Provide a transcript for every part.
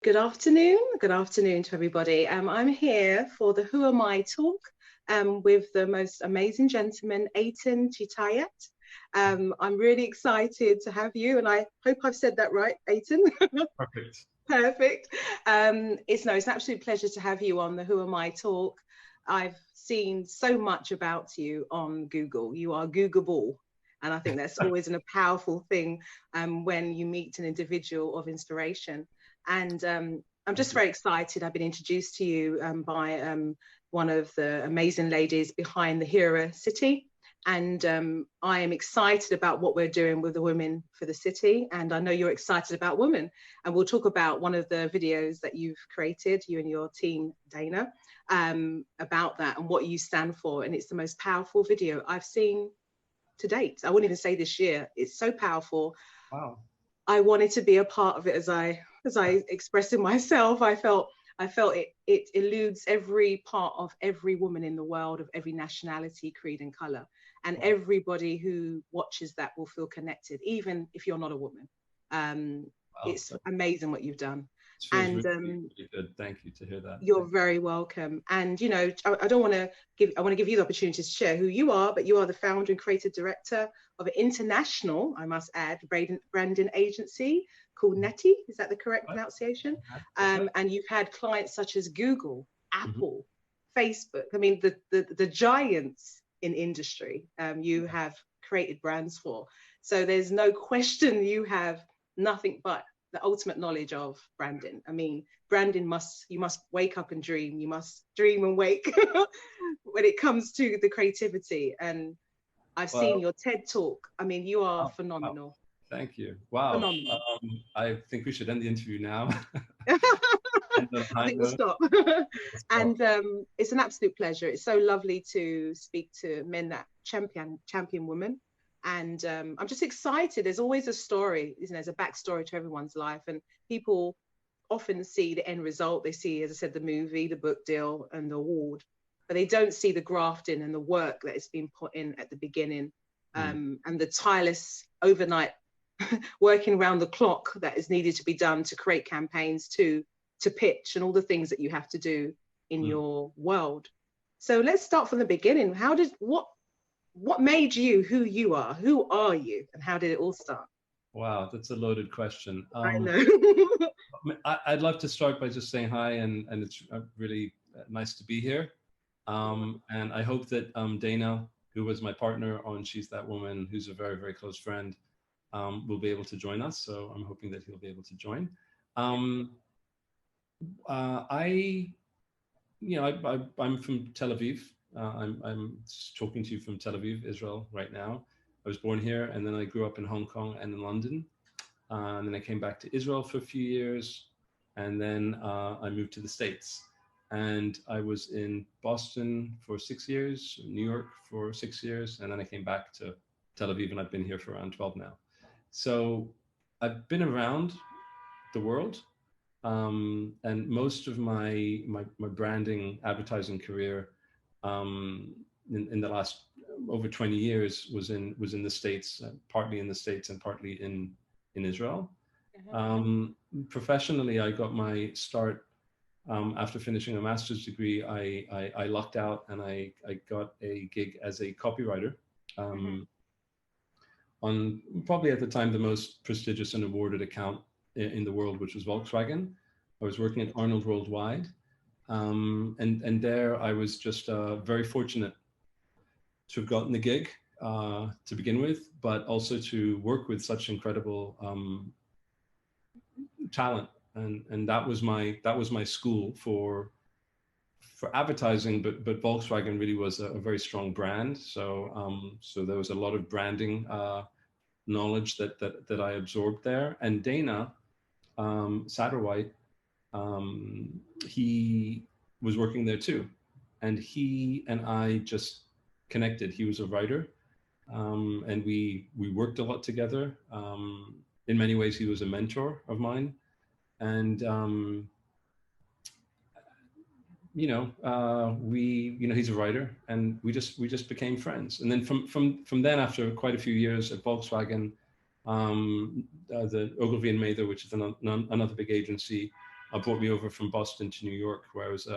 Good afternoon to everybody. I'm here for the Who Am I talk with the most amazing gentleman, Eitan Chitayat. I'm really excited to have you, and I hope I've said that right, Eitan. Perfect. Perfect. It's an absolute pleasure to have you on the Who Am I talk. I've seen so much about you on Google. You are Googleable. And I think that's always a powerful thing when you meet an individual of inspiration. And I'm just very excited. I've been introduced to you by one of the amazing ladies behind the Hero City. And I am excited about what we're doing with the Women for the City. And I know you're excited about women. And we'll talk about one of the videos that you've created, you and your team, Dana, about that and what you stand for. And it's the most powerful video I've seen to date. I wouldn't even say this year. It's so powerful. Wow. I wanted to be a part of it as I expressed it myself. I felt it eludes every part of every woman in the world, of every nationality, creed and color. And everybody who watches that will feel connected, even if you're not a woman. It's amazing what you've done. And really good. Thank you to hear that. You're very welcome. And you know, I want to give you the opportunity to share who you are, but you are the founder and creative director of an international, I must add, branding agency called Netty. Is that the correct pronunciation? And you've had clients such as Google, Apple, Facebook. I mean, the giants in industry you have created brands for. So there's no question you have nothing but the ultimate knowledge of branding. I mean, branding you must wake up and dream. You must dream and wake when it comes to the creativity. And I've seen your TED talk. I mean, you are phenomenal. Wow. Thank you. Wow. I think we should end the interview now. I think we'll stop. And it's an absolute pleasure. It's so lovely to speak to men that champion women. And I'm just excited. There's always a story, isn't there? There's a backstory to everyone's life. And people often see the end result. They see, as I said, the movie, the book deal and the award, but they don't see the grafting and the work that has been put in at the beginning and the tireless overnight working around the clock that is needed to be done to create campaigns, to pitch and all the things that you have to do in your world. So let's start from the beginning. What made you who you are? Who are you? And how did it all start? Wow, that's a loaded question. I know. I'd love to start by just saying hi, and it's really nice to be here. And I hope that Dana, who was my partner on She's That Woman, who's a very, very close friend, will be able to join us. So I'm hoping that he'll be able to join. I'm from Tel Aviv. I'm talking to you from Tel Aviv, Israel, right now. I was born here, and then I grew up in Hong Kong and in London. And then I came back to Israel for a few years, and then I moved to the States. And I was in Boston for 6 years, New York for 6 years, and then I came back to Tel Aviv, and I've been here for around 12 now. So I've been around the world, and most of my branding, advertising career in the last over 20 years was in the States, partly in the States and partly in Israel. Professionally, I got my start after finishing a master's degree. I lucked out and I got a gig as a copywriter on probably at the time the most prestigious and awarded account in the world, which was Volkswagen. I was working at Arnold Worldwide. And there I was just very fortunate to have gotten the gig to begin with, but also to work with such incredible talent. And that was my school for advertising, but Volkswagen really was a very strong brand. So there was a lot of branding knowledge that I absorbed there. And Dana Satterwhite, he was working there too, and he and I just connected. He was a writer, and we worked a lot together. In many ways, he was a mentor of mine, and he's a writer, and we just became friends. And then from then, after quite a few years at Volkswagen, the Ogilvy and Mather, which is another big agency, brought me over from Boston to New York, where I was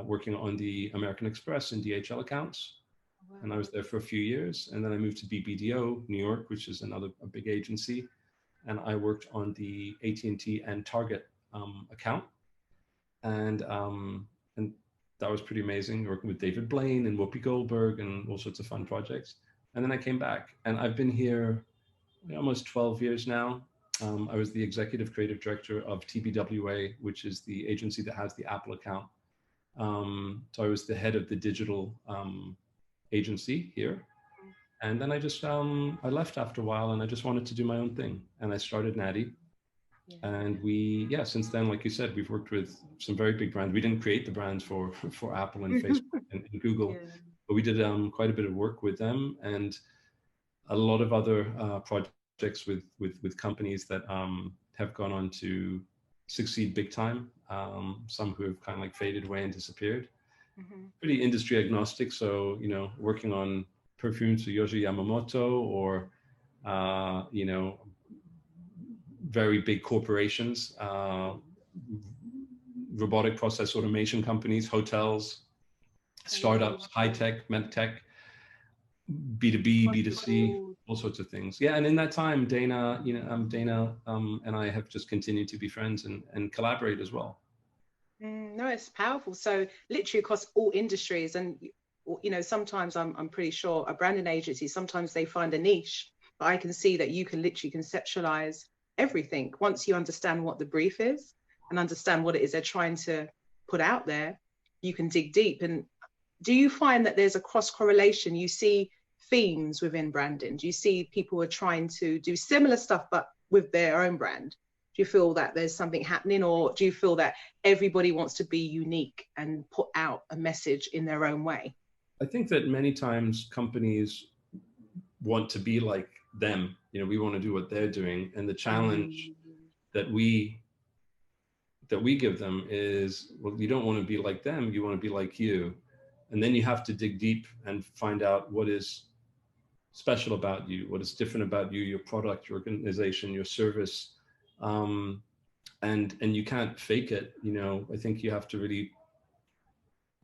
working on the American Express and DHL accounts. Wow. And I was there for a few years. And then I moved to BBDO, New York, which is a big agency. And I worked on the AT&T and Target account. And that was pretty amazing, working with David Blaine and Whoopi Goldberg and all sorts of fun projects. And then I came back, and I've been here almost 12 years now. I was the executive creative director of TBWA, which is the agency that has the Apple account. So I was the head of the digital agency here. And then I just, I left after a while, and I just wanted to do my own thing. And I started Natty. Yeah. And since then, like you said, we've worked with some very big brands. We didn't create the brands for Apple and Facebook and Google, yeah, but we did quite a bit of work with them, and a lot of other projects with companies that have gone on to succeed big time. Some who have kind of like faded away and disappeared. Mm-hmm. Pretty industry agnostic. So, working on perfumes for Yohji Yamamoto, or, very big corporations, robotic process automation companies, hotels, startups, high tech, med tech, B2B, B2C, all sorts of things. Yeah, and in that time, Dana, and I have just continued to be friends and collaborate as well. No, it's powerful. So literally across all industries, and sometimes I'm pretty sure a branding agency, sometimes they find a niche, but I can see that you can literally conceptualize everything. Once you understand what the brief is and understand what it is they're trying to put out there, you can dig deep. And do you find that there's a cross correlation? You see themes within branding? Do you see people are trying to do similar stuff but with their own brand? Do you feel that there's something happening, or do you feel that everybody wants to be unique and put out a message in their own way? I think that many times companies want to be like them. We want to do what they're doing, and the challenge that we give them is, well, you don't want to be like them, you want to be like you. And then you have to dig deep and find out what is special about you, what is different about you, your product, your organization, your service, and you can't fake it. I think you have to really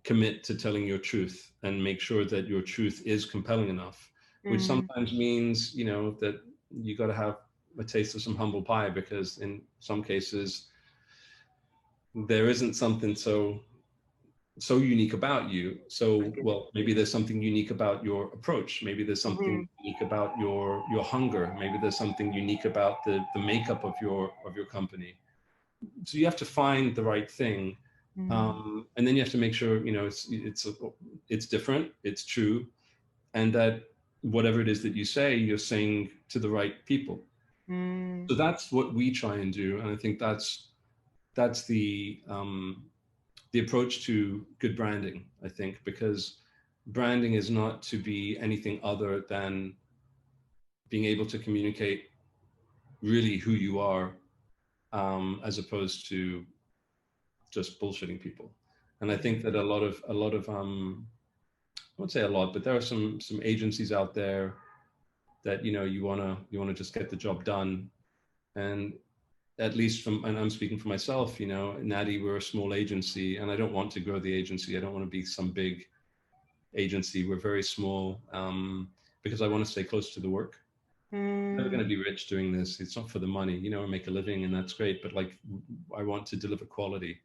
commit to telling your truth and make sure that your truth is compelling enough, which sometimes means, that you got to have a taste of some humble pie, because in some cases there isn't something so unique about you. So, well, maybe there's something unique about your approach. Maybe there's something unique about your hunger. Maybe there's something unique about the makeup of your company. So you have to find the right thing. And then you have to make sure, it's different, it's true, and that whatever it is that you say, you're saying to the right people. So that's what we try and do. And I think that's the approach to good branding, I think, because branding is not to be anything other than being able to communicate really who you are, as opposed to just bullshitting people. And I think that a lot of I won't say a lot, but there are some agencies out there that you want to just get the job done. And at least and I'm speaking for myself, Natty, we're a small agency, and I don't want to grow the agency. I don't want to be some big agency. We're very small, because I want to stay close to the work. I'm never going to be rich doing this. It's not for the money, make a living, and that's great. But like, I want to deliver quality.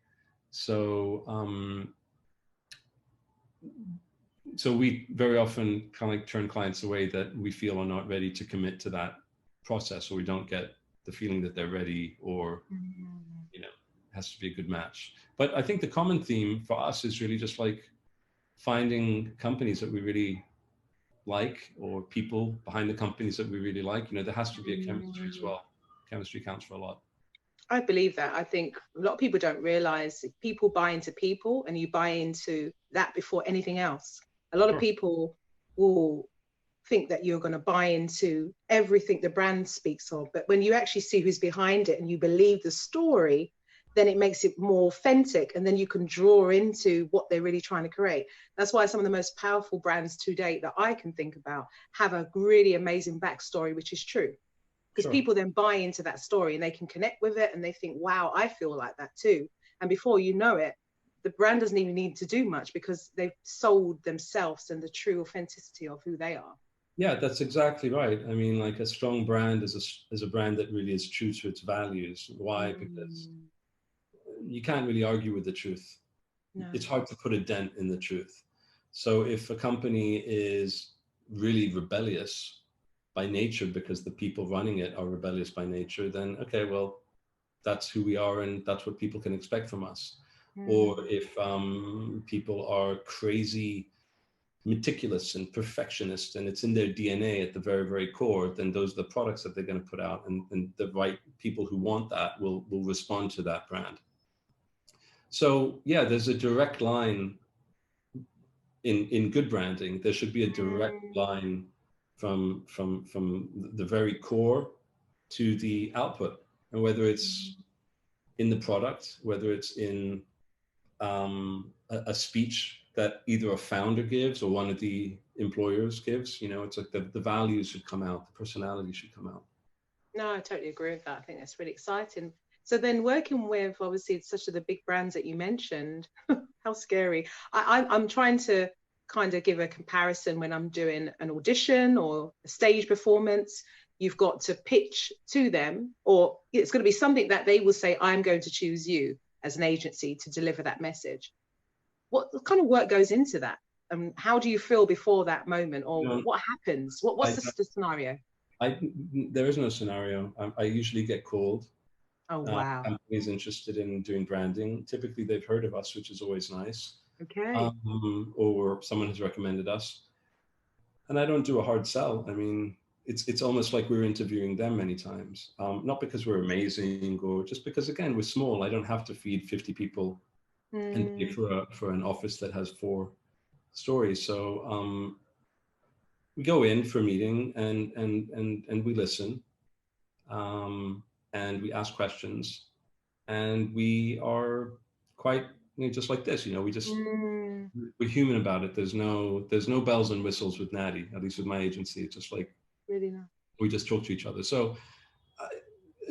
So, so we very often kind of like turn clients away that we feel are not ready to commit to that process, or we don't get the feeling that they're ready, or, has to be a good match. But I think the common theme for us is really just like finding companies that we really like, or people behind the companies that we really like. There has to be a chemistry as well. Chemistry counts for a lot. I believe that. I think a lot of people don't realize people buy into people, and you buy into that before anything else. A lot of people will think that you're going to buy into everything the brand speaks of, but when you actually see who's behind it and you believe the story, then it makes it more authentic, and then you can draw into what they're really trying to create. That's why some of the most powerful brands to date that I can think about have a really amazing backstory, which is true. because people then buy into that story and they can connect with it and they think, wow, I feel like that too. And before you know it, the brand doesn't even need to do much because they've sold themselves and the true authenticity of who they are. Yeah, that's exactly right. I mean, like a strong brand is a brand that really is true to its values. Why? Because you can't really argue with the truth. No. It's hard to put a dent in the truth. So if a company is really rebellious by nature because the people running it are rebellious by nature, then okay, well, that's who we are and that's what people can expect from us. Or if people are crazy meticulous and perfectionist and it's in their DNA at the very, very core, then those are the products that they're going to put out, and the right people who want that will respond to that brand. So yeah, there's a direct line in good branding. There should be a direct line from the very core to the output, and whether it's in the product, whether it's in a speech that either a founder gives or one of the employers gives, you know, it's like the values should come out, the personality should come out. No, I totally agree with that. I think that's really exciting. So then working with, obviously, such of the big brands that you mentioned, how scary. I'm trying to kind of give a comparison when I'm doing an audition or a stage performance. You've got to pitch to them, or it's going to be something that they will say, I'm going to choose you as an agency to deliver that message. What kind of work goes into that? How do you feel before that moment, or what happens? What's the scenario? There is no scenario. I usually get called. Oh, wow. Companies interested in doing branding. Typically, they've heard of us, which is always nice. Okay. Or someone has recommended us. And I don't do a hard sell. I mean, it's almost like we're interviewing them many times. Not because we're amazing or just because, again, we're small. I don't have to feed 50 people and pay for an office that has 4 stories. So we go in for a meeting and we listen. And we ask questions, and we are quite, you know, just like this, you know, we're human about it. There's no bells and whistles with Natty, at least with my agency. It's just like, really nice. We just talk to each other. So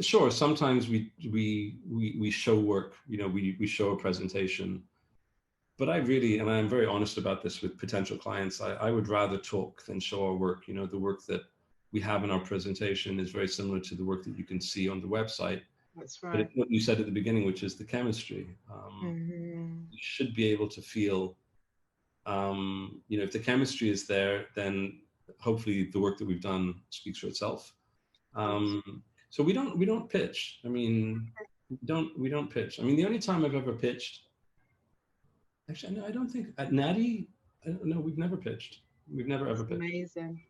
sure, sometimes we show work, you know, we show a presentation, but I really, and I'm very honest about this with potential clients, I would rather talk than show our work. You know, the work that we have in our presentation is very similar to the work that you can see on the website. That's right. But it's what you said at the beginning, which is the chemistry. You should be able to feel, you know, if the chemistry is there, then hopefully the work that we've done speaks for itself. So we don't pitch. I mean, we don't pitch. I mean, the only time I've ever pitched, actually, no, I don't think at Natty. No, we've never pitched. We've never ever pitched. Amazing.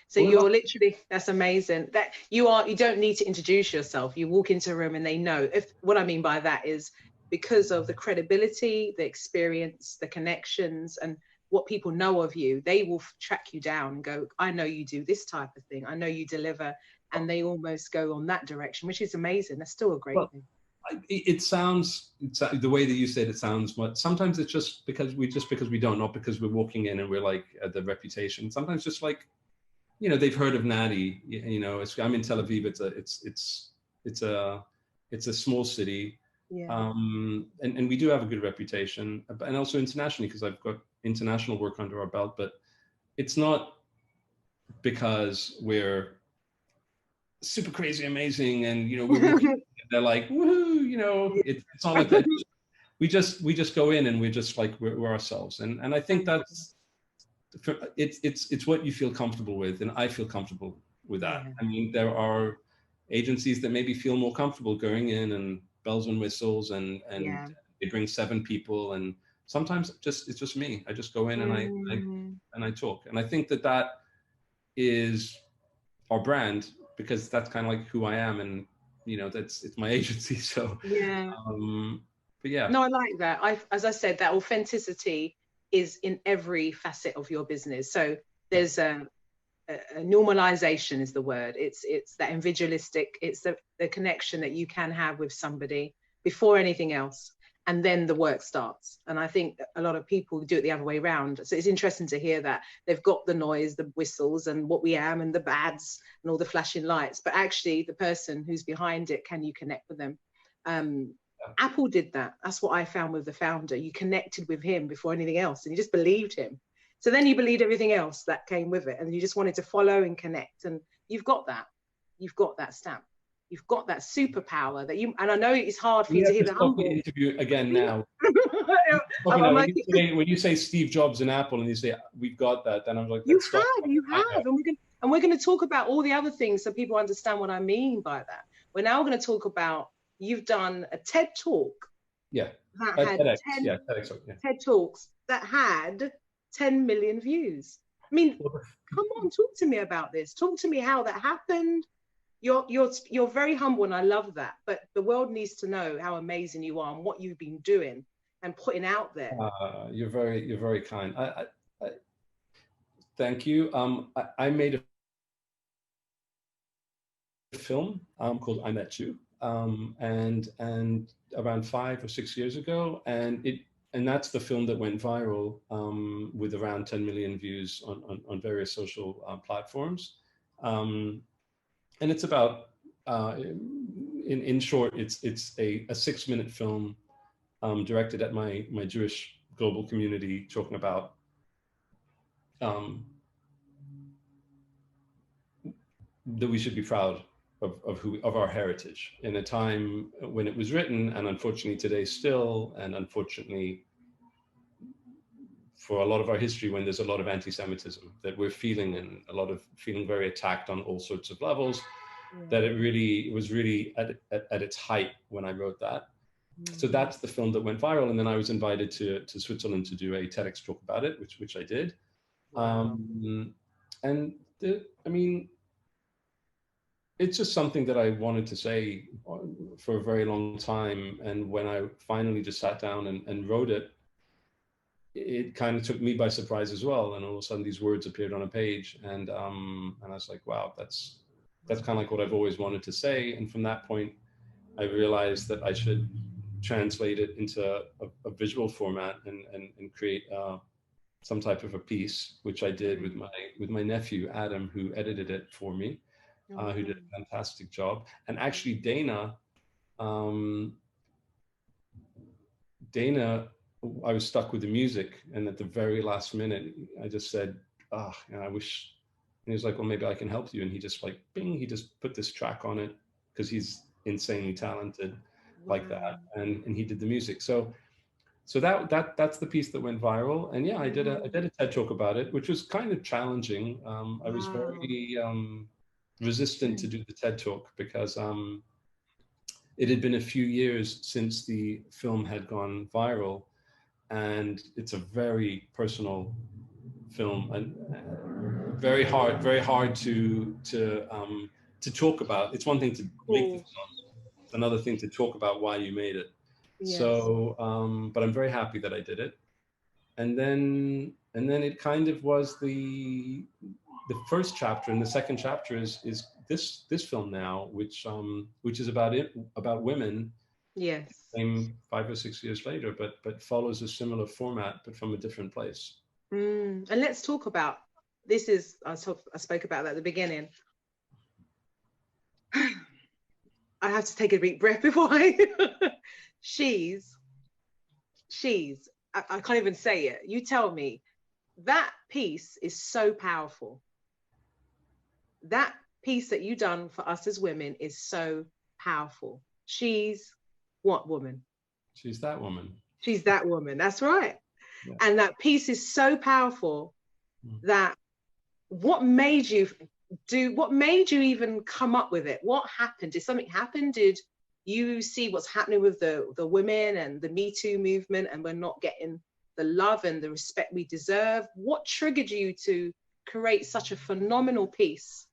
So you're literally, that's amazing. That you don't need to introduce yourself. You walk into a room and they know. If what I mean by that is because of the credibility, the experience, the connections, and what people know of you, they will track you down and go, I know you do this type of thing. I know you deliver. And they almost go on that direction, which is amazing. That's still a great thing. It sounds, the way that you said it sounds, but sometimes it's just because we don't, not because we're walking in and we're like the reputation. Sometimes just like, you know, they've heard of Natty. You know, I'm in Tel Aviv. It's a small city, and we do have a good reputation, and also internationally because I've got international work under our belt. But it's not because we're super crazy amazing, and you know, we're walking, they're like, woohoo! You know, it's not like that. We just go in and we're just like we're ourselves, and I think that's. It's what you feel comfortable with, and I feel comfortable with that. I mean, there are agencies that maybe feel more comfortable going in and bells and whistles and they bring 7 people, and sometimes it's just me. I just go in and I talk, and I think that is our brand because that's kind of like who I am, and you know, it's my agency. So but yeah. No, I like that. As I said, that authenticity is in every facet of your business. So there's a normalization is the word. It's that individualistic, it's the connection that you can have with somebody before anything else. and then the work starts. And I think a lot of people do it the other way around. So it's interesting to hear that they've got the noise, the whistles, and what we am, and the bads, and all the flashing lights. But actually, the person who's behind it, can you connect with them? Apple did that. That's what I found with the founder. You connected with him before anything else, and you just believed him. So then you believed everything else that came with it, and you just wanted to follow and connect. And you've got that. You've got that stamp. You've got that superpower that you, and I know it's hard for you to hear the humble. Interview again now. When you say Steve Jobs and Apple, and you say we've got that, then I'm like, you have, and we're going to talk about all the other things so people understand what I mean by that. We're now going to talk about, you've done a TED Talk. Yeah. That had TED Talks that had 10 million views. I mean, come on, talk to me about this. Talk to me how that happened. You're very humble, and I love that. But the world needs to know how amazing you are and what you've been doing and putting out there. You're very kind. I thank you. I made a film called I Met You, and around 5 or 6 years ago, and that's the film that went viral with around 10 million views on various social platforms. And it's about, in short, it's a 6-minute film directed at my Jewish global community, talking about that we should be proud of our heritage in a time when it was written, and unfortunately today still, and unfortunately for a lot of our history, when there's a lot of anti-Semitism that we're feeling, and a lot of feeling very attacked on all sorts of levels, that it was really at its height when I wrote that. So that's the film that went viral, and then I was invited to Switzerland to do a TEDx talk about it, which I did. Wow. I mean, it's just something that I wanted to say for a very long time, and when I finally just sat down and wrote it, it kind of took me by surprise as well. And all of a sudden these words appeared on a page, and I was like, wow, that's kind of like what I've always wanted to say. And from that point, I realized that I should translate it into a visual format and create some type of a piece, which I did with my nephew, Adam, who edited it for me, who did a fantastic job. And actually Dana, I was stuck with the music, and at the very last minute, I just said, I wish, and he was like, well, maybe I can help you. And he just like, bing, he just put this track on it, because he's insanely talented like that. And he did the music. So that's the piece that went viral. And yeah, I did a TED Talk about it, which was kind of challenging. I was very resistant to do the TED Talk, because it had been a few years since the film had gone viral, and it's a very personal film, and very hard to talk about. It's one thing to make the film, it's another thing to talk about why you made it. Yes. So, but I'm very happy that I did it. And then it kind of was the first chapter, and the second chapter is this film now, which is about women. Yes. Same 5 or 6 years later, but follows a similar format, but from a different place. And let's talk about this. I spoke about that at the beginning. I have to take a deep breath before I. She's. I can't even say it. You tell me. That piece is so powerful. That piece that you done for us as women is so powerful. She's what woman? She's that woman. She's that woman. That's right. Yeah. And that piece is so powerful that what made you even come up with it? What happened? Did something happen? Did you see what's happening with the women and the Me Too movement, and we're not getting the love and the respect we deserve? What triggered you to create such a phenomenal piece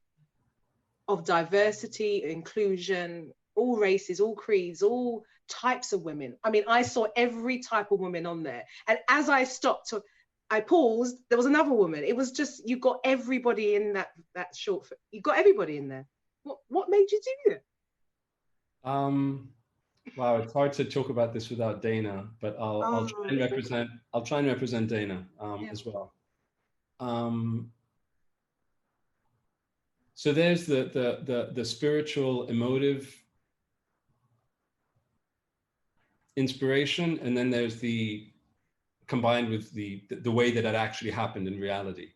of diversity, inclusion, all races, all creeds, all types of women? I mean, I saw every type of woman on there. And as I stopped, I paused, there was another woman. It was just, you got everybody in that short, you got everybody in there. What made you do it? Wow, it's hard to talk about this without Dana, but I'll try and represent Dana as well. So there's the spiritual, emotive inspiration, and then there's the combined with the way that it actually happened in reality.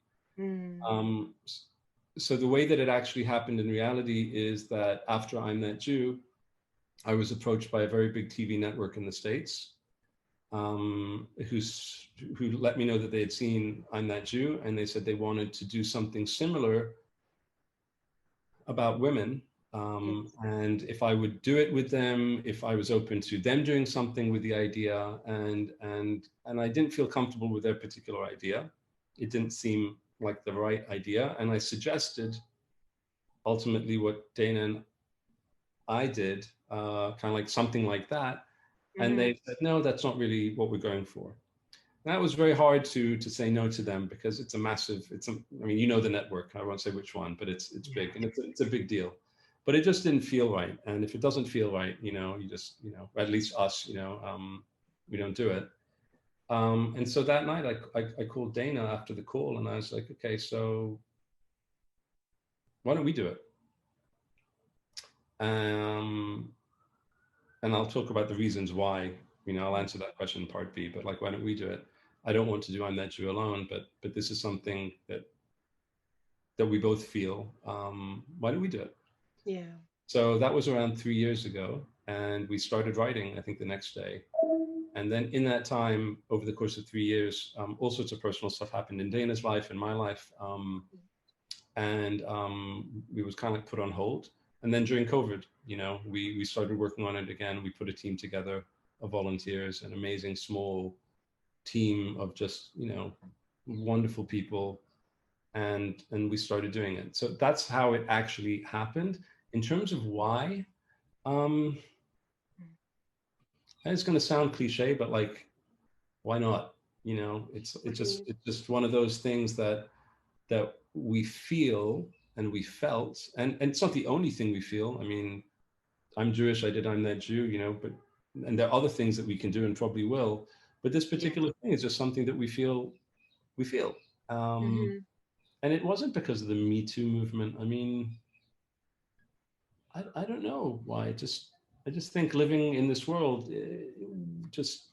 So the way that it actually happened in reality is that after I'm That Jew, I was approached by a very big TV network in the States, who let me know that they had seen I'm That Jew, and they said they wanted to do something similar about women, and if I would do it with them, if I was open to them doing something with the idea, and I didn't feel comfortable with their particular idea. It didn't seem like the right idea, and I suggested ultimately what Dana and I did, kind of like something like that, and they said, no, that's not really what we're going for. And that was very hard to say no to them, because it's a massive, I mean, you know the network, I won't say which one, but it's big, and it's a big deal. But it just didn't feel right. And if it doesn't feel right, you just, at least us, we don't do it. And so that night I called Dana after the call, and I was like, okay, so why don't we do it? And I'll talk about the reasons why, I'll answer that question in part B, but like, why don't we do it? I don't want to do I'm That Jew alone, but this is something that we both feel. Why don't we do it? Yeah. So that was around 3 years ago, and we started writing, I think, the next day. And then in that time, over the course of 3 years, all sorts of personal stuff happened in Dana's life and my life. And we was kind of like put on hold. And then during COVID, we started working on it again. We put a team together of volunteers, an amazing small team of just, wonderful people. And we started doing it. So that's how it actually happened. In terms of why, it's going to sound cliche, but like, why not? It's just one of those things that we feel and we felt, and it's not the only thing we feel. I mean, I'm Jewish, I'm That Jew, and there are other things that we can do and probably will, but this particular thing is just something that we feel. And it wasn't because of the Me Too movement. I mean, I don't know why. I just think living in this world, just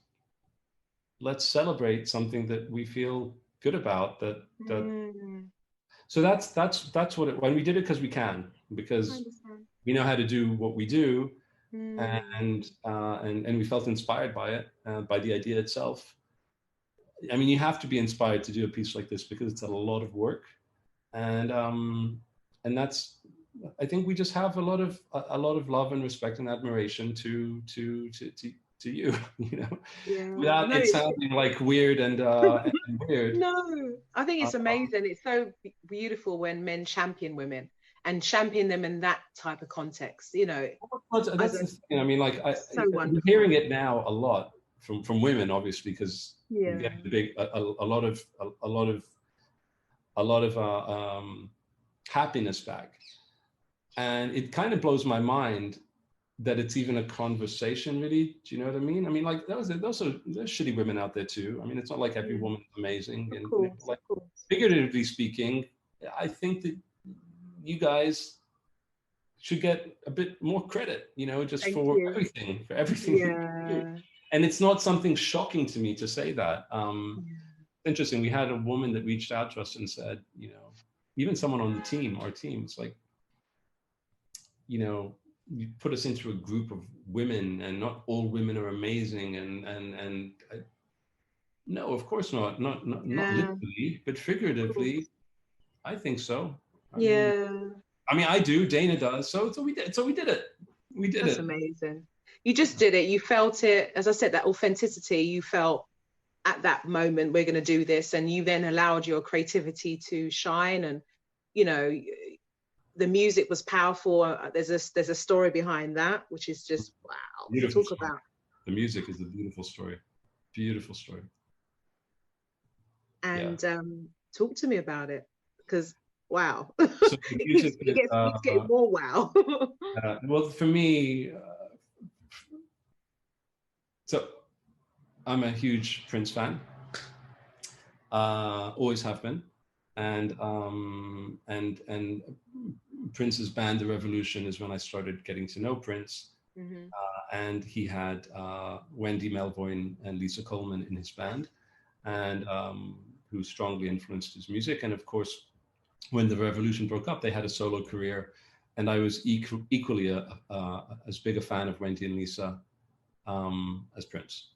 let's celebrate something that we feel good about. So that's what when we did it, because we can, because we know how to do what we do, and we felt inspired by it, by the idea itself. I mean, you have to be inspired to do a piece like this, because it's a lot of work, and that's, I think we just have a lot of love and respect and admiration to you, without it sounding like weird and weird. No, I think it's amazing. It's so beautiful when men champion women and champion them in that type of context. That's the thing. I mean, like, I'm hearing it now a lot from women, obviously, because we're getting a lot of happiness back, and it kind of blows my mind that it's even a conversation, really. Do you know what I mean? I mean, like, there's shitty women out there too. I mean, it's not like every woman is amazing. And like, figuratively speaking, I think that you guys should get a bit more credit, just for everything. Yeah. And it's not something shocking to me to say that. Interesting. We had a woman that reached out to us and said, even someone on our team, it's like, you put us into a group of women, and not all women are amazing, and no, of course not literally, but figuratively, I think so. I mean, I do, Dana does, so we did it. That's amazing. You just did it. You felt it, as I said, that authenticity. You felt at that moment, we're going to do this, and you then allowed your creativity to shine, and the music was powerful. There's a story behind that, which is just wow. Beautiful to talk about. The music is a beautiful story. Beautiful story. And talk to me about it, because wow. So it gets more wow. Well, for me, So I'm a huge Prince fan, always have been, and Prince's band, The Revolution, is when I started getting to know Prince. Mm-hmm. And he had Wendy Melvoin and Lisa Coleman in his band, and who strongly influenced his music. And of course, when The Revolution broke up, they had a solo career, and I was equally as big a fan of Wendy and Lisa as Prince.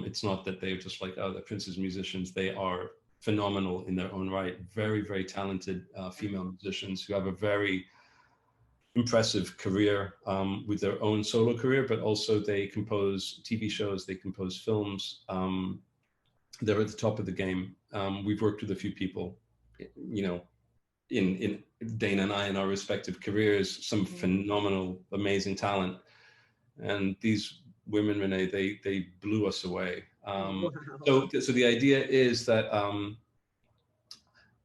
It's not that they're just like, oh, they're Prince's musicians. They are phenomenal in their own right. Very, very talented female musicians who have a very impressive career with their own solo career, but also they compose TV shows, they compose films. They're at the top of the game. We've worked with a few people, you know, in Dana and I in our respective careers, some phenomenal, amazing talent. And these women, Rene, they blew us away. Wow. So the idea is that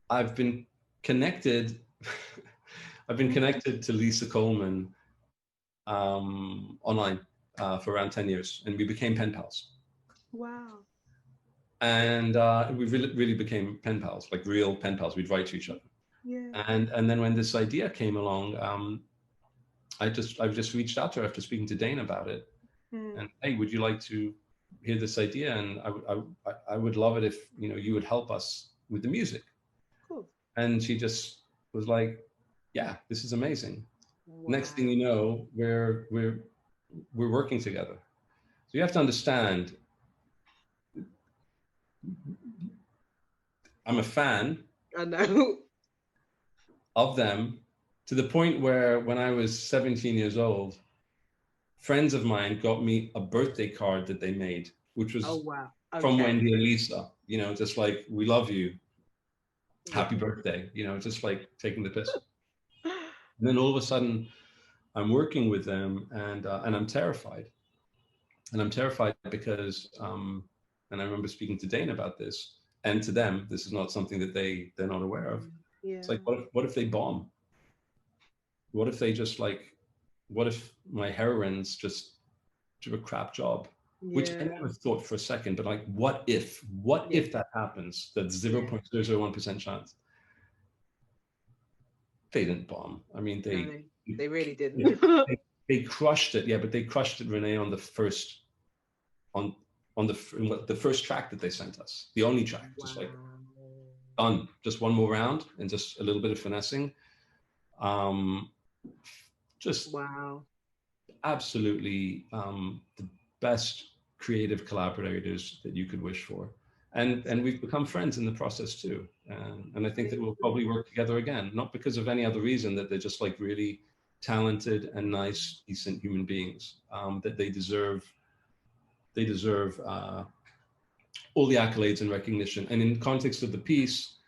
I've been connected. I've been connected to Lisa Coleman online for around 10 years, and we became pen pals. Wow. And we really became pen pals, like real pen pals. We'd write to each other. Yeah. And then when this idea came along, I've just reached out to her after speaking to Dane about it. And hey, would you like to hear this idea? And I would love it if you would help us with the music. Cool. And she just was like, yeah, this is amazing. Wow. Next thing you know, we're working together. So you have to understand, I'm a fan I know. of them to the point where when I was 17 years old, friends of mine got me a birthday card that they made, which was wow. Okay. from Wendy and Lisa, just like, we love you. Happy birthday, just like taking the piss. And then all of a sudden I'm working with them and I'm terrified. And I'm terrified because, and I remember speaking to Dane about this, and to them, this is not something that they're not aware of. Yeah. It's like, what if they bomb? What if they just what if my heroines just do a crap job? Yeah. Which I never thought for a second, but like, what if that happens? That's 0.001% chance. They didn't bomb. I mean, they really didn't. They crushed it. Yeah, but they crushed it, Rene, on the first, on the first track that they sent us. The only track, just like, done. Just one more round and just a little bit of finessing. Just wow. Absolutely the best creative collaborators that you could wish for. And we've become friends in the process too. And I think that we'll probably work together again, not because of any other reason, that they're just like really talented and nice, decent human beings, that they deserve all the accolades and recognition. And in context of the piece,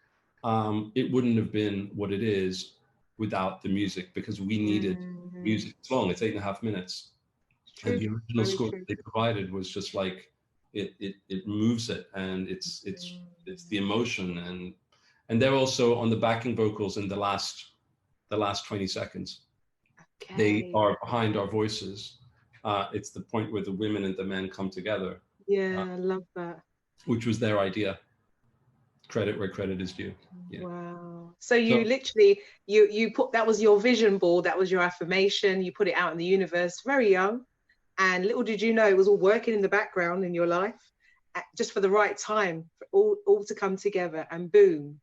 it wouldn't have been what it is without the music, because we needed music. It's long, it's 8.5 minutes. And the original score that they provided was just like, it moves it, and it's the emotion, and they're also on the backing vocals in the last 20 seconds. Okay. They are behind our voices. It's the point where the women and the men come together. Yeah, I love that. Which was their idea. Credit where credit is due. Yeah. Wow. So you literally, you put, that was your vision board, that was your affirmation, you put it out in the universe very young, and little did you know it was all working in the background in your life, just for the right time, for all to come together, and boom,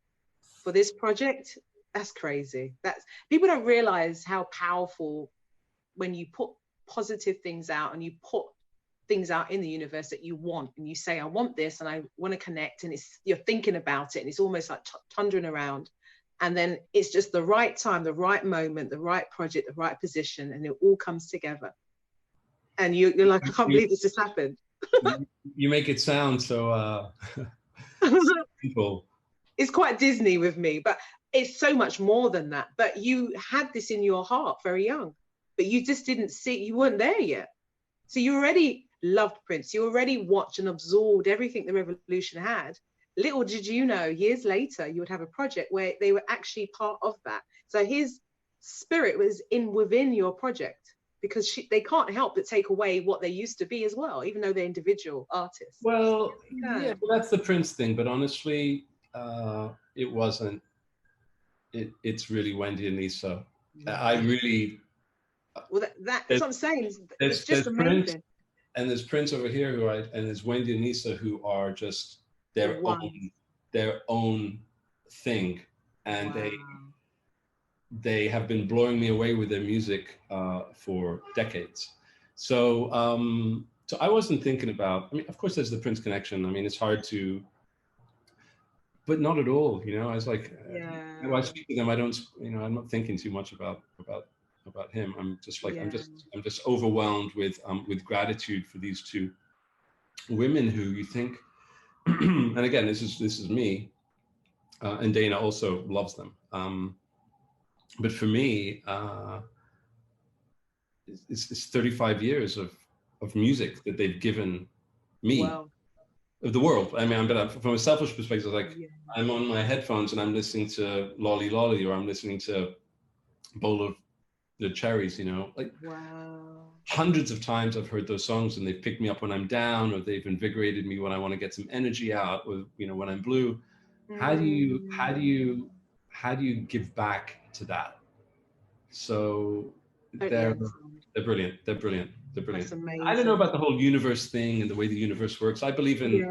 for this project. That's crazy. That's, people don't realize how powerful when you put positive things out and you put things out in the universe that you want, and you say, I want this and I want to connect, and you're thinking about it, and it's almost like thundering around, and then it's just the right time, the right moment, the right project, the right position, and it all comes together, and you're like, I can't believe this just happened. You make it sound so people. It's quite Disney with me, but it's so much more than that. But you had this in your heart very young, but you just didn't see, you weren't there yet. So you already loved Prince, you already watched and absorbed everything the Revolution had. Little did you know, years later, you would have a project where they were actually part of that. So his spirit was within your project. because they can't help but take away what they used to be as well, even though they're individual artists. Well, yeah, well, that's the Prince thing, but honestly, it wasn't. It's really Wendy and Lisa. I really. Well, that's what I'm saying. It's just there's amazing. Prince, and there's Prince over here and there's Wendy and Lisa who are just their own thing, and they have been blowing me away with their music for decades. So so I wasn't thinking about. I mean, of course, there's the Prince connection. I mean, it's hard to. But not at all, you know. I was like, when I speak to them, I don't, you know, I'm not thinking too much about him. I'm just like, I'm just overwhelmed with gratitude for these two women who you think, and again, this is me, and Dana also loves them. But for me, it's 35 years of music that they've given me. Wow. Of the world. I mean, but from a selfish perspective, like I'm on my headphones and I'm listening to Lolly Lolly, or I'm listening to Bowl of the Cherries, you know, like hundreds of times I've heard those songs and they've picked me up when I'm down, or they've invigorated me when I want to get some energy out, or, you know, when I'm blue. How do you give back to that? So they're brilliant. They're brilliant. Brilliant. I don't know about the whole universe thing and the way the universe works. I believe in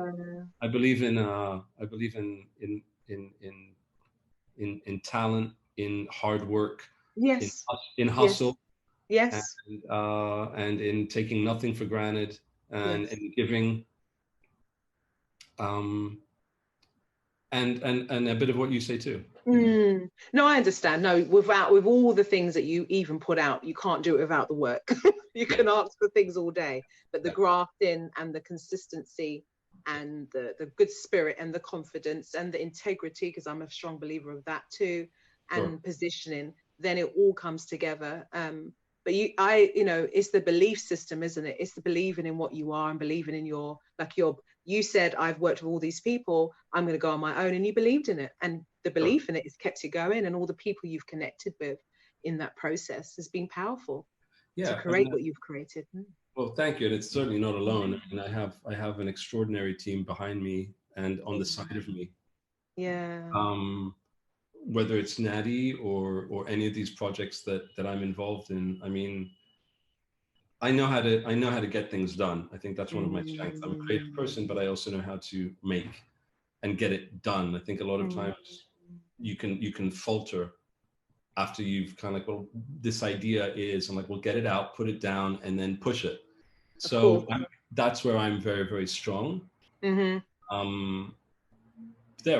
talent, in hard work, in hustle, and in taking nothing for granted, and in giving, and a bit of what you say too. No, I understand. No, with all the things that you even put out, you can't do it without the work. You can ask for things all day, but the grafting and the consistency and the good spirit and the confidence and the integrity, because I'm a strong believer of that too, and positioning, then it all comes together. But you know, it's the belief system, isn't it? It's the believing in what you are and believing in you said, I've worked with all these people, I'm going to go on my own, and you believed in it. And the belief in it has kept you going, and all the people you've connected with in that process has been powerful to create what you've created. Well, thank you. And it's certainly not alone. I mean, I have an extraordinary team behind me and on the side of me. Whether it's Natty or any of these projects that I'm involved in, I mean, I know how to get things done. I think that's one of my strengths. I'm a creative person, but I also know how to make and get it done. I think a lot of times you can falter after you've kind of like, well, this idea is, I'm like, well, get it out, put it down, and then push it. So that's where I'm very, very strong. There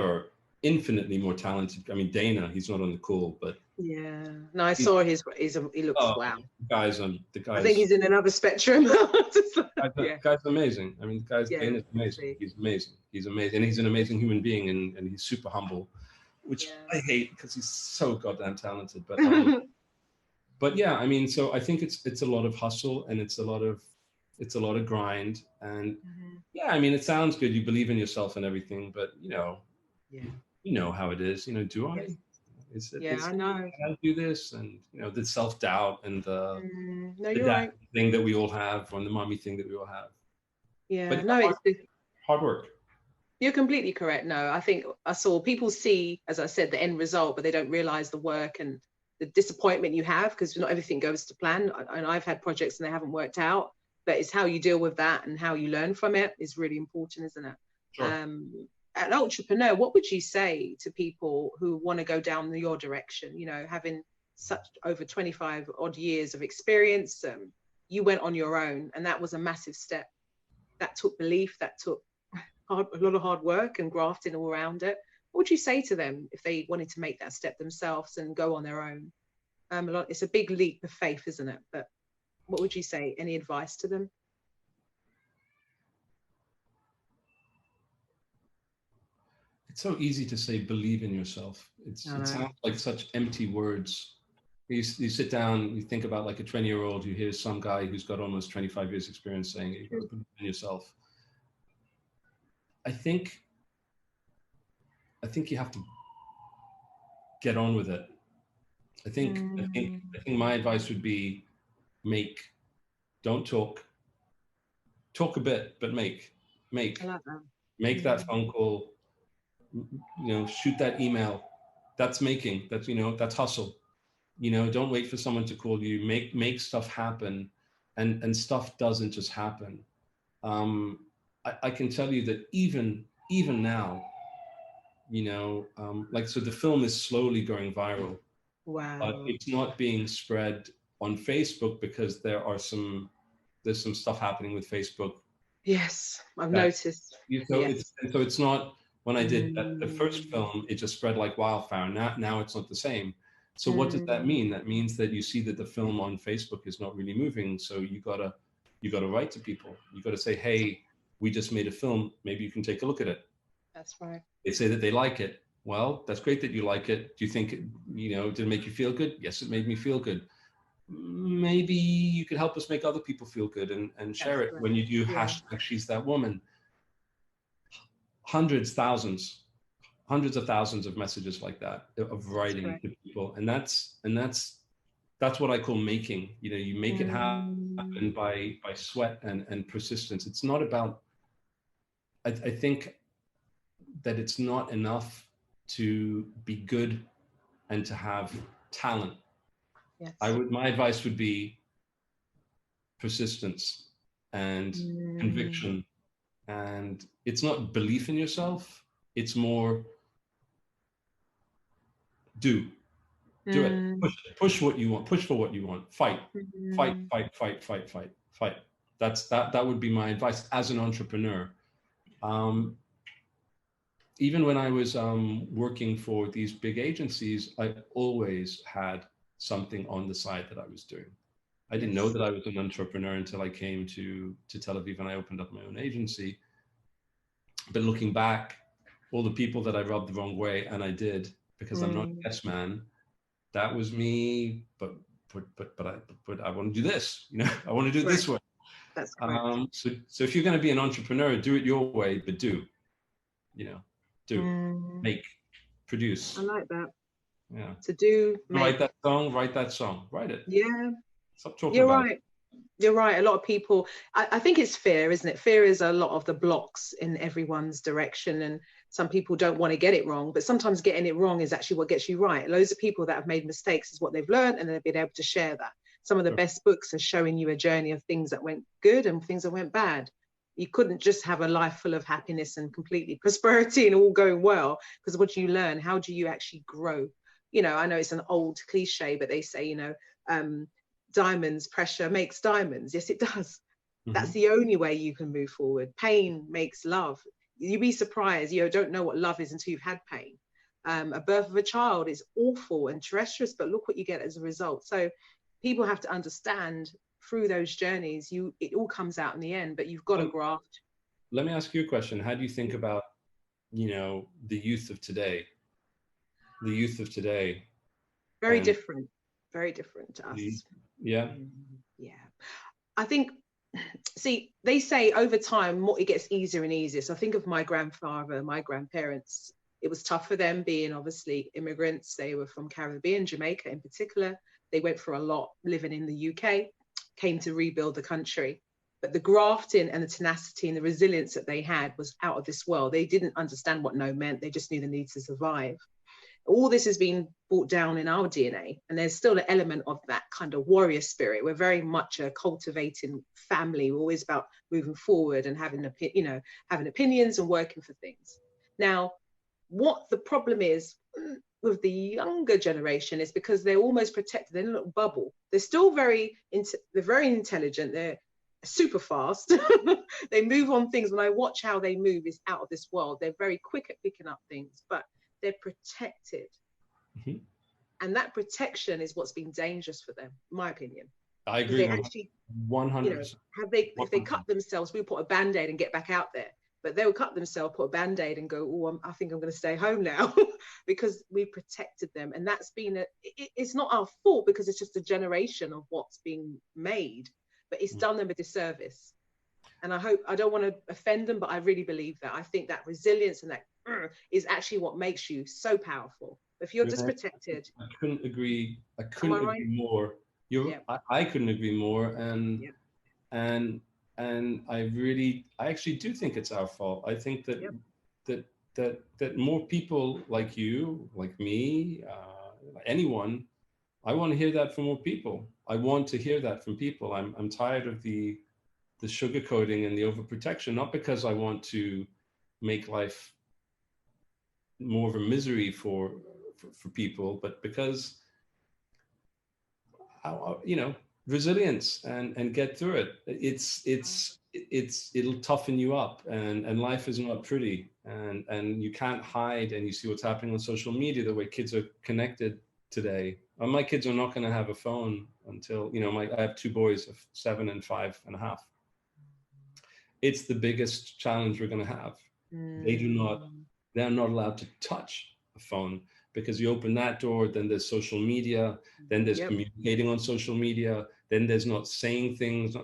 are infinitely more talented. I mean, Dana, he's not on the call, but no, I saw he looks wow. The guy. I think he's in another spectrum. Guy's amazing. I mean, Dana's amazing. He's amazing. He's amazing, and he's an amazing human being, and he's super humble, which I hate because he's so goddamn talented. But but yeah, I mean, so I think it's a lot of hustle, and it's a lot of grind, and I mean, it sounds good. You believe in yourself and everything, but you know how it is. You know, do I? I know. I do this, and you know, the self-doubt and the thing that we all have, or the mommy thing that we all have. But it's hard work. You're completely correct. No, I think I saw people see, as I said, the end result, but they don't realize the work and the disappointment you have, because not everything goes to plan. And I've had projects and they haven't worked out, but it's how you deal with that and how you learn from it is really important, isn't it? Sure. An entrepreneur, what would you say to people who want to go down your direction? You know, having such over 25 odd years of experience, you went on your own, and that was a massive step. That took belief, that took a lot of hard work and grafting all around it. What would you say to them if they wanted to make that step themselves and go on their own? It's a big leap of faith, isn't it? But what would you say? Any advice to them? It's so easy to say, believe in yourself. It sounds like such empty words. You sit down, you think about like a 20-year-old, you hear some guy who's got almost 25 years experience saying, you got to believe in yourself. I think you have to get on with it. I think my advice would be, make. Don't talk. Talk a bit, but make. I like that. Make that phone call. Shoot that email. That's making. That's that's hustle. Don't wait for someone to call you. Make stuff happen, and stuff doesn't just happen. I can tell you that even now, so the film is slowly going viral. Wow. But it's not being spread on Facebook because there's some stuff happening with Facebook. Yes, I've noticed. So it's not, when I did the first film, it just spread like wildfire. Now it's not the same. So what does that mean? That means that you see that the film on Facebook is not really moving. So you gotta write to people. You gotta say, hey, we just made a film. Maybe you can take a look at it. That's right. They say that they like it. Well, that's great that you like it. Do you think, did it make you feel good? Yes, it made me feel good. Maybe you could help us make other people feel good and share it. When you do hashtag She's That Woman. Hundreds of thousands of messages like that of writing to people. And that's what I call making. You make it happen by sweat and persistence. It's not about, I think that it's not enough to be good and to have talent. Yes. My advice would be persistence and conviction. And it's not belief in yourself. It's more do it. Push what you want. Push for what you want. Fight. That would be my advice as an entrepreneur. Even when I was working for these big agencies, I always had something on the side that I was doing. I didn't know that I was an entrepreneur until I came to Tel Aviv and I opened up my own agency. But looking back, all the people that I rubbed the wrong way, and I did, because I'm not a yes man, that was me. But I want to do this. I want to do it this way. That's correct. So if you're going to be an entrepreneur, do it your way, but do. Make, produce. I like that. Yeah. To do, write that song, write it. Yeah. Stop talking You're about right. it. You're right. A lot of people, I think it's fear, isn't it? Fear is a lot of the blocks in everyone's direction. And some people don't want to get it wrong, but sometimes getting it wrong is actually what gets you right. Loads of people that have made mistakes is what they've learned, and they've been able to share that. Some of the best books are showing you a journey of things that went good and things that went bad. You couldn't just have a life full of happiness and completely prosperity and all going well, because what do you learn? How do you actually grow? I know it's an old cliche, but they say, diamonds, pressure makes diamonds. Yes, it does. That's the only way you can move forward. Pain makes love. You'd be surprised. You don't know what love is until you've had pain. A birth of a child is awful and treacherous, but look what you get as a result. So people have to understand through those journeys, it all comes out in the end, but you've got to graft. Let me ask you a question. How do you think about, the youth of today? Very different to us. Yeah. Yeah. I think, see, they say over time, it gets easier and easier. So I think of my grandfather, my grandparents, it was tough for them being obviously immigrants. They were from Caribbean, Jamaica in particular. They went through a lot living in the UK, came to rebuild the country. But the grafting and the tenacity and the resilience that they had was out of this world. They didn't understand what no meant. They just knew the need to survive. All this has been brought down in our DNA, and there's still an element of that kind of warrior spirit. We're very much a cultivating family. We're always about moving forward and having opinions and working for things. Now, what the problem is with the younger generation is because they're almost protected. They're in a little bubble. They're still they're very intelligent. They're super fast. They move on things. When I watch how they move, is out of this world. They're very quick at picking up things, but they're protected. And that protection is what's been dangerous for them, in my opinion. I agree. They actually 100%. If they cut themselves, we'll put a band-aid and get back out there. But they will cut themselves, put a band-aid and go, oh, I think I'm going to stay home now because we protected them. And that's been it's not our fault, because it's just a generation of what's being made, but it's done them a disservice. And I don't want to offend them, but I really believe that. I think that resilience and that is actually what makes you so powerful. If you're just protected. I couldn't agree more. I couldn't agree more. Yep. And I actually do think it's our fault. I think that Yep. that more people like you, like me, anyone, I want to hear that from more people. I want to hear that from people. I'm tired of the sugarcoating and the overprotection, not because I want to make life more of a misery for people, but because resilience and get through it. It'll toughen you up, and life is not pretty, and you can't hide. And you see what's happening on social media, the way kids are connected today. My kids are not going to have a phone until, I have two boys of 7 and 5.5. It's the biggest challenge we're going to have. They're not allowed to touch a phone, because you open that door, then there's social media, then there's communicating on social media, then there's not saying things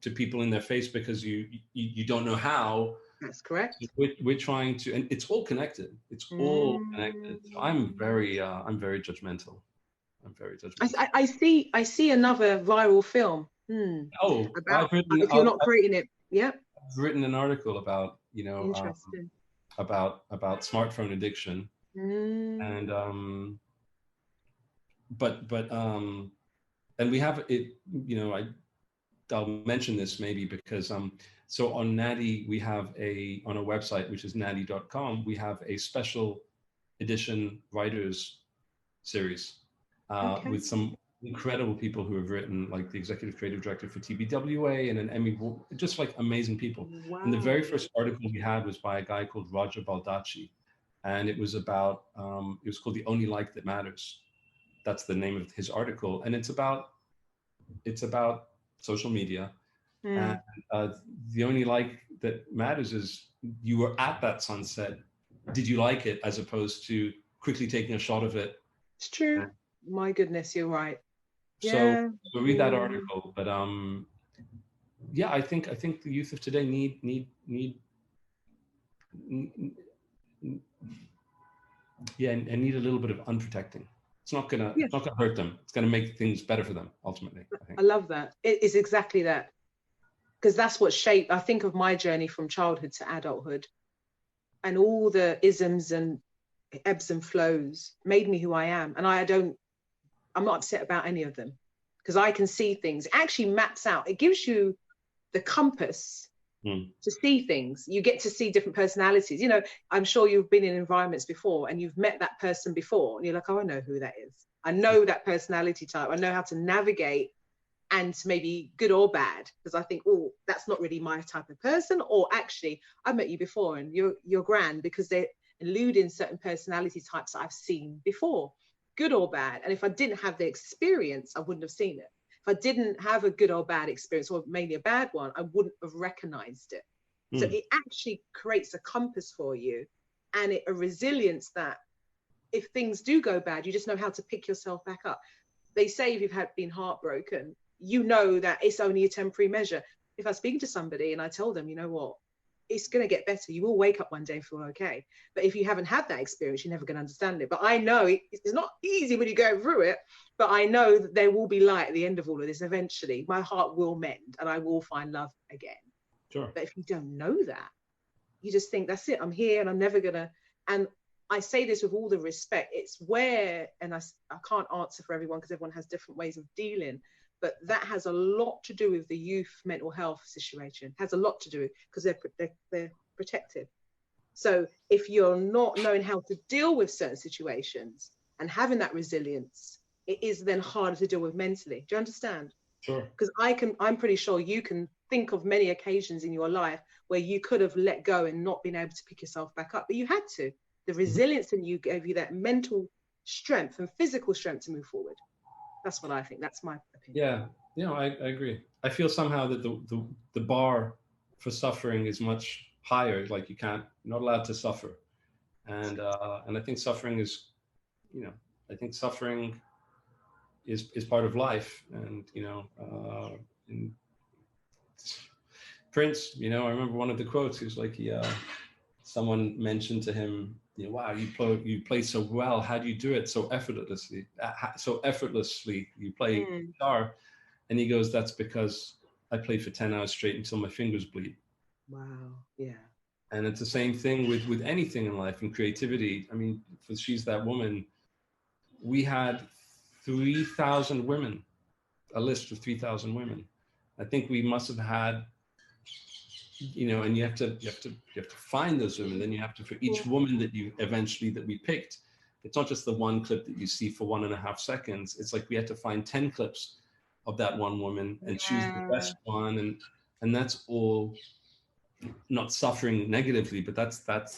to people in their face because you don't know how. That's correct. We're trying to, and it's all connected. It's all connected. So I'm very judgmental. I'm very judgmental. I see another viral film. Oh, if you're not creating it, I've written an article about interesting. About smartphone addiction. And and we have it, I'll mention this maybe because so on Natty we have on our website, which is natty.com, we have a special edition writers series with some incredible people who have written, like the executive creative director for TBWA and an Emmy, just like amazing people. Wow. And the very first article we had was by a guy called Roger Baldacci. And it was about, it was called The Only Like That Matters. That's the name of his article. And it's about social media. And the only like that matters is you were at that sunset. Did you like it? As opposed to quickly taking a shot of it. It's true. My goodness, you're right. So read that article. But I think the youth of today need and need a little bit of unprotecting. It's not gonna hurt them. It's gonna make things better for them ultimately, I think. I love that. It is exactly that, because that's what shaped, I think, of my journey from childhood to adulthood, and all the isms and ebbs and flows made me who I am. And I'm not upset about any of them, because I can see things. It actually maps out. It gives you the compass to see things. You get to see different personalities. I'm sure you've been in environments before and you've met that person before, and you're like, oh, I know who that is. I know that personality type. I know how to navigate, and maybe good or bad, because I think, oh, that's not really my type of person, or actually I've met you before and you're grand, because they're eluding certain personality types that I've seen before, good or bad. And if I didn't have the experience, I wouldn't have seen it. If I didn't have a good or bad experience, or mainly a bad one, I wouldn't have recognized it. So it actually creates a compass for you, and a resilience that if things do go bad, you just know how to pick yourself back up. They say if you've been heartbroken, you know that it's only a temporary measure. If I'm speaking to somebody and I tell them, you know what, it's going to get better. You will wake up one day and feel okay. But if you haven't had that experience, you're never going to understand it. But I know it's not easy when you go through it, but I know that there will be light at the end of all of this. Eventually, my heart will mend and I will find love again. Sure. But if you don't know that, you just think, that's it, I'm here and I'm never going to. And I say this with all the respect. It's where, and I can't answer for everyone because everyone has different ways of dealing, but that has a lot to do with the youth mental health situation. Has a lot to do with, because they're protected. So if you're not knowing how to deal with certain situations and having that resilience, it is then harder to deal with mentally. Do you understand? Sure. Because I'm pretty sure you can think of many occasions in your life where you could have let go and not been able to pick yourself back up, but you had to. The resilience in you gave you that mental strength and physical strength to move forward. That's what I think. That's my opinion. Yeah, I agree. I feel somehow that the bar for suffering is much higher. Like you're not allowed to suffer, and I think suffering is, suffering is part of life, and Prince, I remember one of the quotes. He was like, someone mentioned to him, wow, you play so well. How do you do it so effortlessly? You play guitar. And he goes, that's because I played for 10 hours straight until my fingers bleed. Wow. Yeah. And it's the same thing with anything in life and creativity. I mean, for She's That Woman, we had 3,000 women, a list of 3,000 women. I think we must have had, and you have to find those women. Then you have to, for each woman that we picked, it's not just the one clip that you see for 1.5 seconds. It's like we had to find 10 clips of that one woman and choose the best one. And that's all not suffering negatively, but that's the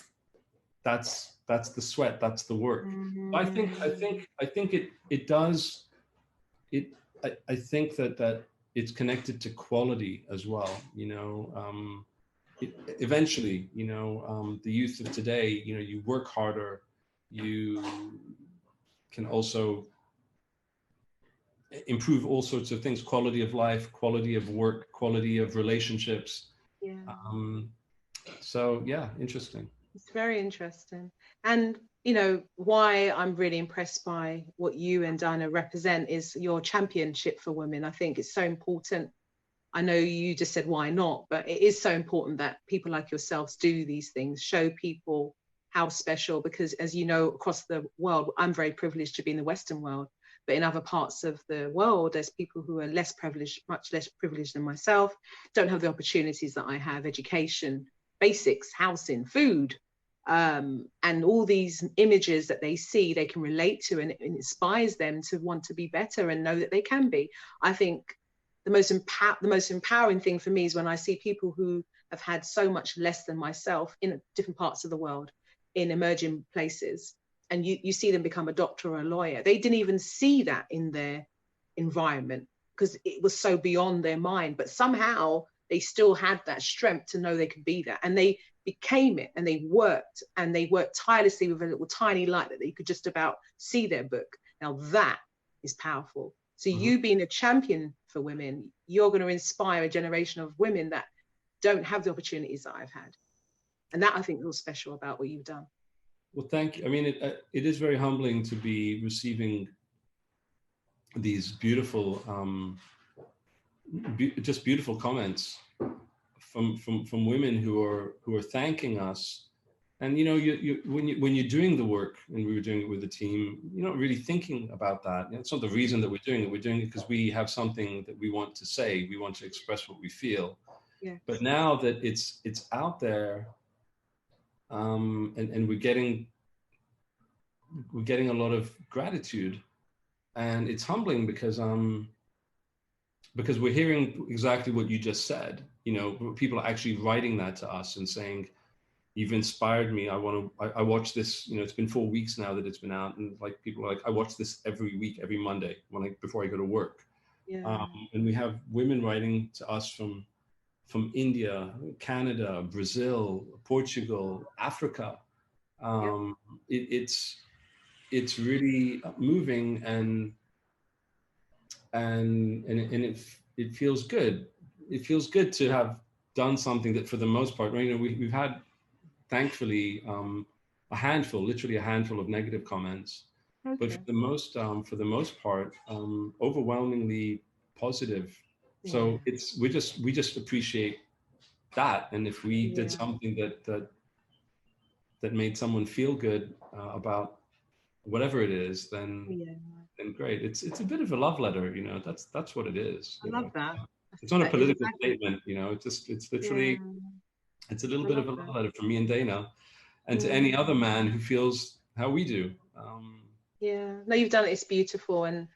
sweat, that's the work. I think it does it. I think that it's connected to quality as well. Eventually, the youth of today, you work harder, you can also improve all sorts of things: quality of life, quality of work, quality of relationships. So yeah, interesting. It's very interesting. And why I'm really impressed by what you and Dana represent is your championship for women. I think it's so important. I know you just said why not, but it is so important that people like yourselves do these things, show people how special, because as you know, across the world, I'm very privileged to be in the Western world, but in other parts of the world, there's people who are less privileged, much less privileged than myself, don't have the opportunities that I have, education, basics, housing, food, and all these images that they see, they can relate to, and it inspires them to want to be better and know that they can be. I think the most empowering thing for me is when I see people who have had so much less than myself in different parts of the world, in emerging places, and you see them become a doctor or a lawyer. They didn't even see that in their environment because it was so beyond their mind, but somehow they still had that strength to know they could be that, and they became it, and they worked tirelessly with a little tiny light that they could just about see their book. Now that is powerful. So you being a champion for women, you're going to inspire a generation of women that don't have the opportunities that I've had. And that I think was special about what you've done. Well, thank you. I mean, it is very humbling to be receiving these beautiful, just beautiful comments from women who are thanking us. And when you're doing the work, and we were doing it with the team, you're not really thinking about that. It's not the reason that we're doing it. We're doing it because we have something that we want to say. We want to express what we feel. Yes. But now that it's out there, and we're getting a lot of gratitude, and it's humbling because we're hearing exactly what you just said. People are actually writing that to us and saying, you've inspired me. I watch this, it's been 4 weeks now that it's been out, and like people are like, I watch this every week, every Monday before I go to work. Yeah. And we have women writing to us from India, Canada, Brazil, Portugal, Africa. It's really moving, and it feels good. It feels good to have done something that, for the most part, we've had, thankfully, literally a handful of negative comments, but for the most part, overwhelmingly positive. Yeah. So we just appreciate that, and if we did something that made someone feel good about whatever it is, then great. It's a bit of a love letter, that's what it is. I love that. It's not a political statement, it's literally, it's a little bit of a love letter from me and Dana, and to any other man who feels how we do. No, you've done it. It's beautiful. And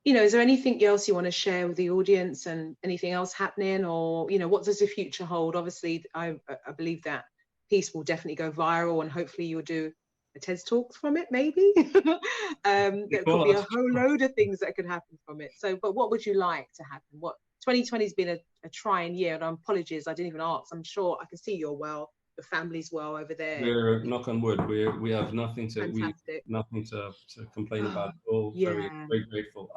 is there anything else you want to share with the audience, and anything else happening, or what does the future hold? Obviously, I believe that piece will definitely go viral, and hopefully you'll do a TED Talk from it, maybe. There could be a whole load of things that could happen from it. So, but what would you like to happen? 2020 has been a trying year, and apologies, I didn't even ask. I'm sure I can see you're well, the family's well over there. We're, knock on wood, we have nothing to nothing to complain about. All very, very grateful.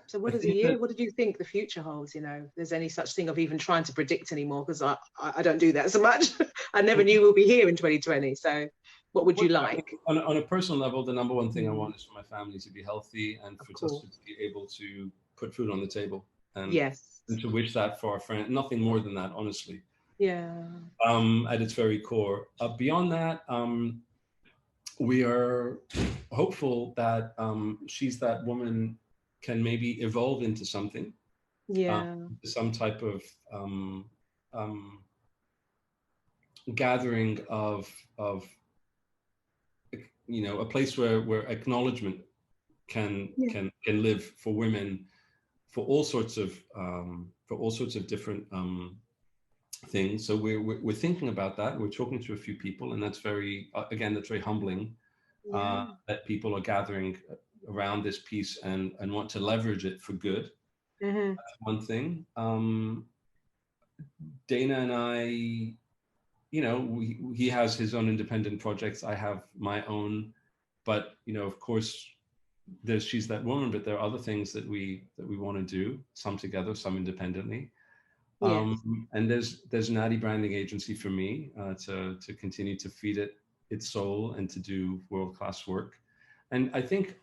So what did you think the future holds? You know, there's any such thing of even trying to predict anymore, because I don't do that so much. I never knew we'll be here in 2020. So what would you like? On a personal level, the number one thing I want is for my family to be healthy and for us to be able to put food on the table. And, yes. And to wish that for our friend, nothing more than that, honestly. Yeah. At its very core. Beyond that, we are hopeful that She's That Woman can maybe evolve into something. Yeah. Some type of gathering of a place where acknowledgement can live for women for all sorts of different things. So we're thinking about that. We're talking to a few people, and that's very humbling. That people are gathering around this piece and want to leverage it for good. That's one thing. Dana and I, he has his own independent projects. I have my own, but of course, there's She's That Woman, but there are other things that we want to do, some together, some independently. Yes. And there's an Addy branding agency for me to continue to feed it its soul and to do world-class work. And I think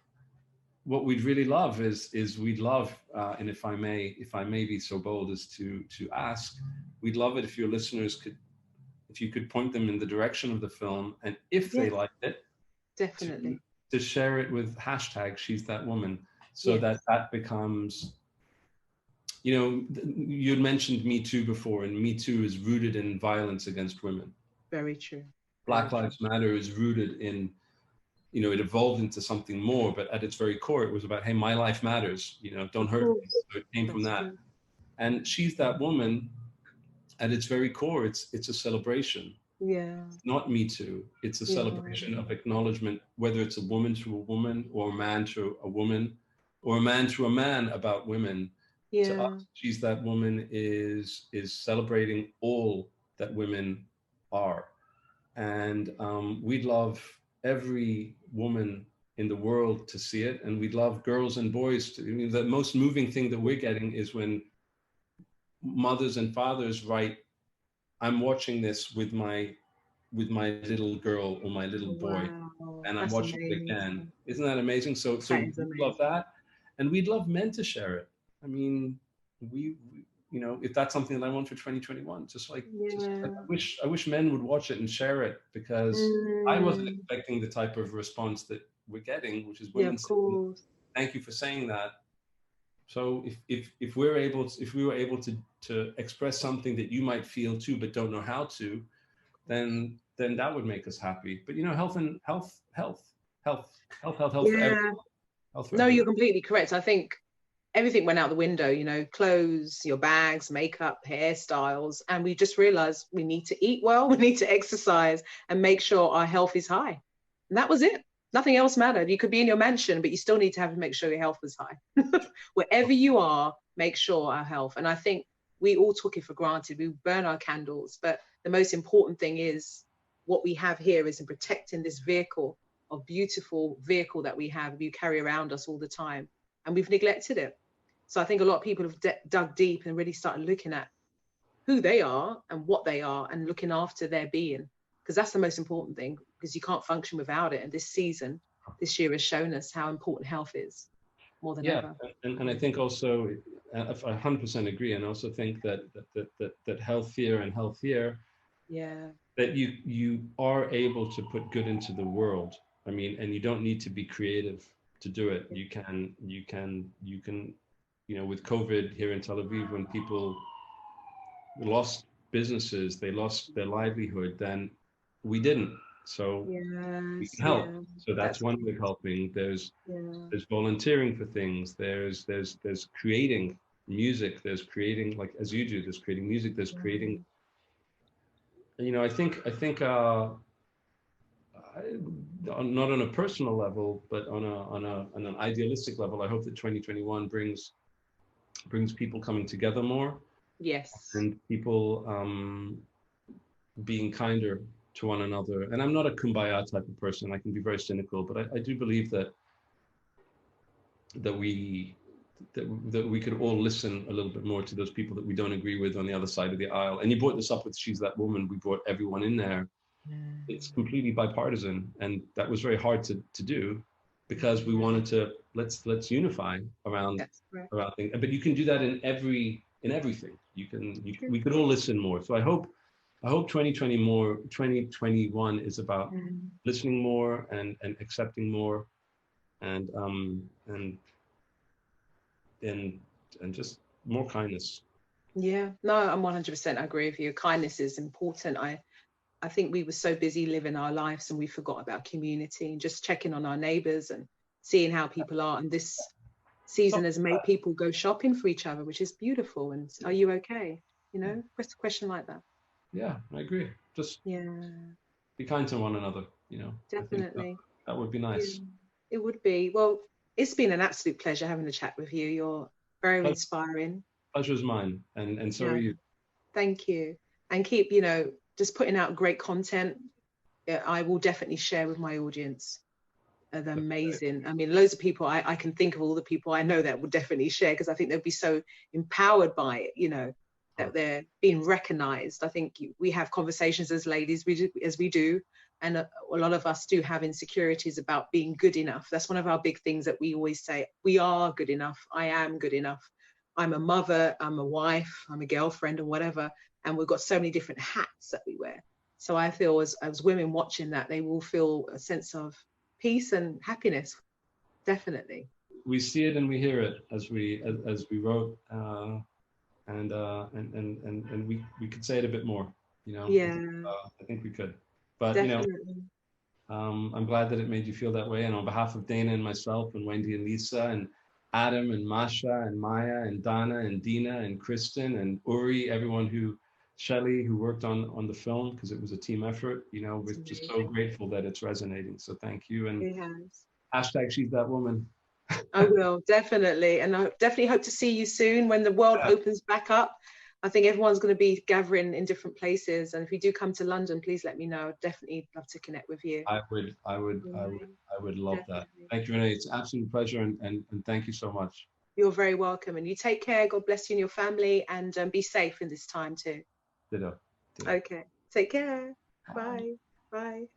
what we'd really love is we'd love, and if I may be so bold as to ask, we'd love it if your listeners if you could point them in the direction of the film, and if they liked it, definitely to share it with hashtag She's That Woman, so that becomes, you'd mentioned Me Too before, and Me Too is rooted in violence against women. Very true. Black Lives Matter is rooted in, it evolved into something more, but at its very core, it was about, hey, my life matters, don't hurt me. So it came from that. True. And She's That Woman, at its very core, it's a celebration. Yeah. It's not Me Too. It's a celebration of acknowledgement, whether it's a woman to a woman, or a man to a woman, or a man to a man about women. Yeah. To us, She's That Woman is celebrating all that women are. And we'd love every woman in the world to see it, and we'd love girls and boys to. The most moving thing that we're getting is when mothers and fathers write, I'm watching this with my little girl or my little boy, and I'm watching it again. Isn't that amazing? So we love that, and we'd love men to share it. I mean, we if that's something that I want for 2021, just like I wish men would watch it and share it, because I wasn't expecting the type of response that we're getting, which is women saying, thank you for saying that. So if we were able to express something that you might feel too but don't know how to, then that would make us happy. But health for everyone. No, you're completely correct. I think everything went out the window, clothes, your bags, makeup, hairstyles, and we just realized we need to eat well, we need to exercise and make sure our health is high. And that was it. Nothing else mattered. You could be in your mansion, but you still need to make sure your health is high. Wherever you are, make sure our health. And I think we all took it for granted. We burn our candles, but the most important thing is what we have here is in protecting this beautiful vehicle that we have, you carry around us all the time. And we've neglected it. So I think a lot of people have dug deep and really started looking at who they are and what they are and looking after their being, because that's the most important thing, because you can't function without it. And this year has shown us how important health is more than ever. And I think also, I 100% agree. And also think that healthier and healthier, that you are able to put good into the world. I mean, and you don't need to be creative to do it. You can, with COVID here in Tel Aviv, when people lost businesses, they lost their livelihood, then we didn't. So we can help. So that's one way of helping. There's volunteering for things. There's creating music. There's creating, like as you do, there's creating music. There's creating. I think not on a personal level, but on an idealistic level, I hope that 2021 brings people coming together more. Yes. And people being kinder to one another. And I'm not a kumbaya type of person. I can be very cynical, but I do believe that that we could all listen a little bit more to those people that we don't agree with on the other side of the aisle. And you brought this up with She's That Woman. We brought everyone in there. It's completely bipartisan, and that was very hard to do, because we wanted to let's unify around things. But you can do that in everything. We could all listen more. So I hope 2021 is about listening more and accepting more, and just more kindness. Yeah, no, I'm 100% agree with you. Kindness is important. I think we were so busy living our lives and we forgot about community and just checking on our neighbors and seeing how people are. And this season has made people go shopping for each other, which is beautiful. And are you okay? You know, just a question like that. Yeah, I agree. Just be kind to one another, you know. Definitely. That would be nice. Yeah, it would be. Well, it's been an absolute pleasure having a chat with you. You're very inspiring. Pleasure's mine, and so are you. Thank you. And keep, you know, just putting out great content. I will definitely share with my audience. They're amazing. I mean, loads of people, I can think of all the people I know that would definitely share, because I think they'll be so empowered by it, you know, that they're being recognized. I think we have conversations as ladies, as we do, and a lot of us do have insecurities about being good enough. That's one of our big things that we always say. We are good enough. I am good enough. I'm a mother, I'm a wife, I'm a girlfriend, or whatever. And we've got so many different hats that we wear. So I feel as women watching that, they will feel a sense of peace and happiness. Definitely. We see it and we hear it as we wrote, and we could say it a bit more, you know. Yeah. I think we could. But definitely. You know, I'm glad that it made you feel that way. And on behalf of Dana and myself and Wendy and Lisa and Adam and Masha and Maya and Dana and Dina and Kristen and Uri, everyone Shelley who worked on the film, because it was a team effort, you know, we're just so grateful that it's resonating. So thank you. And hashtag She's That Woman. I will, definitely. And I definitely hope to see you soon when the world opens back up. I think everyone's going to be gathering in different places. And if you do come to London, please let me know. I'd definitely love to connect with you. I would love that. Thank you, Renee. It's an absolute pleasure. And thank you so much. You're very welcome. And you take care. God bless you and your family. And be safe in this time too. Ditto. Okay. Take care. Bye. Bye.